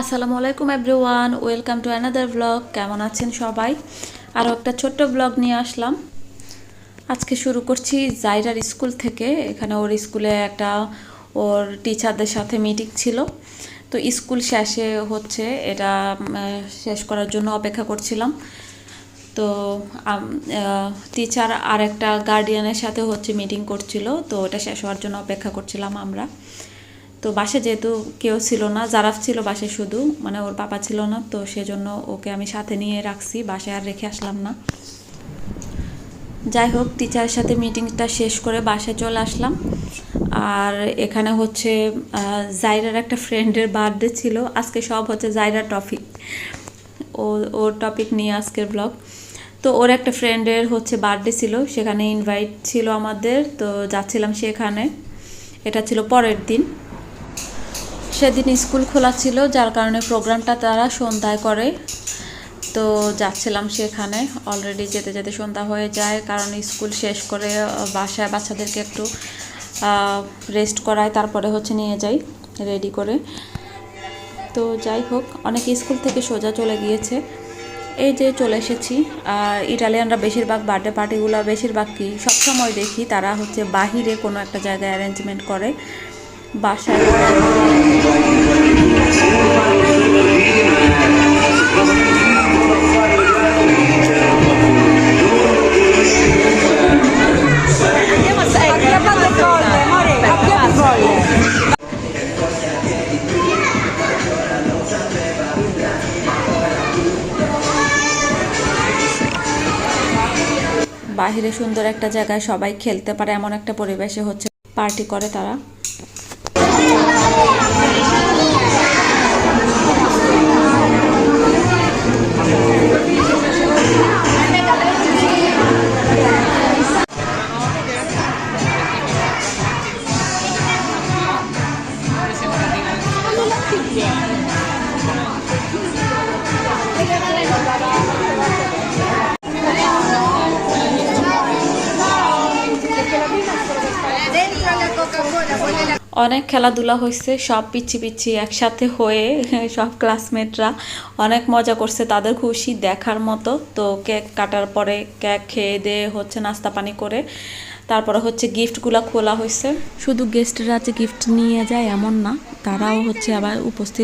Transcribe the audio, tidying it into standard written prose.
আসসালামু আলাইকুম everyone, welcome to another blog. কেমন আছেন সবাই? আরও একটা ছোট্ট ব্লগ নিয়ে আসলাম। আজকে শুরু করছি জাইরার স্কুল থেকে। এখানে ওর স্কুলে ওর টিচারদের সাথে মিটিং ছিল, তো স্কুল শেষে হচ্ছে এটা শেষ করার জন্য অপেক্ষা করছিলাম। তো টিচার আর একটা গার্ডিয়ানের সাথে হচ্ছে মিটিং করছিল, তো ওটা শেষ হওয়ার জন্য অপেক্ষা করছিলাম আমরা। তো বাসে যেহেতু কেউ ছিল না, জারাফ ছিল বাসে শুধু, মানে ওর বাবা ছিল না, তো সেজন্য ওকে আমি সাথে নিয়ে রাখছি, বাসায় আর রেখে আসলাম না। যাই হোক, টিচারের সাথে মিটিংটা শেষ করে বাসায় চলে আসলাম। আর এখানে হচ্ছে জাইরার একটা ফ্রেন্ডের বার্থডে ছিল আজকে। সব হচ্ছে জাইরার টপিক, ওর টপিক নিয়ে আজকের ব্লগ। তো ওর একটা ফ্রেন্ডের হচ্ছে বার্থডে ছিল, সেখানে ইনভাইট ছিল আমাদের, তো যাচ্ছিলাম সেখানে। এটা ছিল পরের দিন। সেদিন স্কুল খোলা ছিল, যার কারণে প্রোগ্রামটা তারা সন্ধ্যায় করে। তো যাচ্ছিলাম সেখানে। অলরেডি যেতে যেতে সন্ধ্যা হয়ে যায়, কারণ স্কুল শেষ করে বাসায় বাচ্চাদেরকে একটু রেস্ট করায়, তারপরে হচ্ছে নিয়ে যাই রেডি করে। তো যাই হোক, অনেকে স্কুল থেকে সোজা চলে গিয়েছে। এই যে চলে এসেছি। আর ইটালিয়ানরা বেশিরভাগ বার্থডে পার্টিগুলো বেশিরভাগ কি সবসময় দেখি তারা হচ্ছে বাহিরে কোনো একটা জায়গায় অ্যারেঞ্জমেন্ট করে, বাসায়। বাহিরে সুন্দর একটা জায়গায় সবাই খেলতে পারে এমন একটা পরিবেশে হচ্ছে পার্টি করে তারা। অনেক খেলাধুলা হয়েছে, সব পিচ্ছি পিচ্ছি একসাথে হয়ে সব ক্লাসমেটরা অনেক মজা করছে, তাদের খুশি দেখার মতো। তো কেক কাটার পরে কেক খেয়ে দিয়ে হচ্ছে নাস্তা পানি করে তারপরে হচ্ছে গিফটগুলো খোলা হয়েছে। শুধু গেস্টরা যে গিফট নিয়ে যায় এমন না, তারাও হচ্ছে আবার উপস্থিত